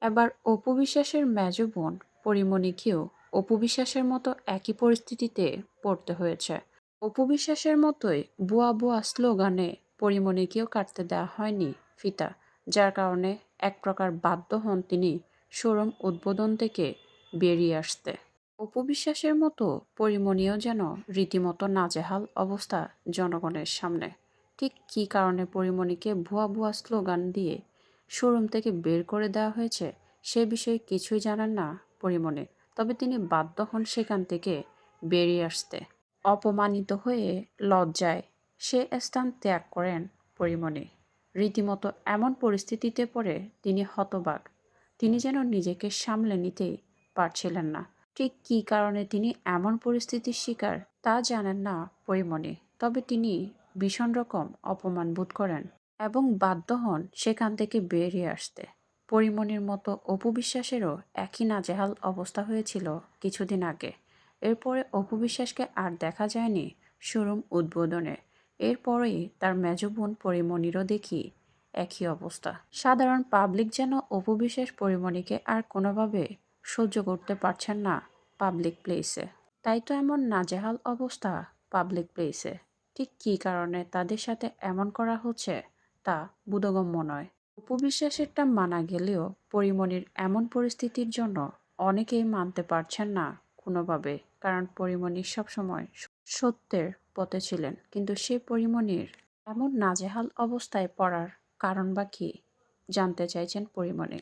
এবার অপু বিশ্বাসের মেজ বোন পরিমণিকেও অপু বিশ্বাসের মতো একই পরিস্থিতিতে পড়তে হয়েছে। অপু বিশ্বাসের মতোই বুয়া বুয়া স্লোগানে পরিমণিকেও কাটতে দেওয়া হয়নি ফিতা, যার কারণে এক প্রকার বাধ্য হন তিনি শোরুম উদ্বোধন থেকে বেরিয়ে আসতে। অপু বিশ্বাসের মতো পরিমণিও যেন রীতিমতো নাজেহাল অবস্থা জনগণের সামনে। ঠিক কী কারণে পরিমণিকে ভুয়া ভুয়া স্লোগান দিয়ে শোরুম থেকে বের করে দেওয়া হয়েছে সে বিষয়ে কিছুই জানেন না পরিমণি। তবে তিনি বাধ্য হন সেখান থেকে বেরিয়ে আসতে। অপমানিত হয়ে লজ্জায় সে স্থান ত্যাগ করেন পরিমণি। রীতিমতো এমন পরিস্থিতিতে পড়ে তিনি হতবাক। তিনি যেন নিজেকে সামলে নিতেই পারছিলেন না। ঠিক কী কারণে তিনি এমন পরিস্থিতির শিকার তা জানেন না পরিমণি। তবে তিনি ভীষণ রকম অপমান বোধ করেন এবং বাধ্য হন সেখান থেকে বেরিয়ে আসতে। পরিমণির মতো অপু বিশ্বাসেরও একই নাজেহাল অবস্থা হয়েছিল কিছুদিন আগে। এরপরে অপু বিশ্বাসকে আর দেখা যায়নি শোরুম উদ্বোধনে। এরপরেই তার মেজ বোন পরিমণিরও দেখি একই অবস্থা। সাধারণ পাবলিক যেন অপু বিশ্বাস পরিমণিকে আর কোনোভাবে সহ্য করতে পারছেন না পাবলিক প্লেসে। তাই তো এমন নাজেহাল অবস্থা পাবলিক প্লেসে। ঠিক কী কারণে তাদের সাথে এমন করা হচ্ছে তা বোধগম্য নয়। অপু বিশ্বাসেরটা মানা গেলেও পরিমণির এমন পরিস্থিতির জন্য অনেকেই মানতে পারছেন না কোনোভাবে। কারণ পরিমণি সবসময় সত্যের পথে ছিলেন। কিন্তু সে পরিমণির এমন নাজেহাল অবস্থায় পড়ার কারণ বা কী জানতে চাইছেন পরিমণি।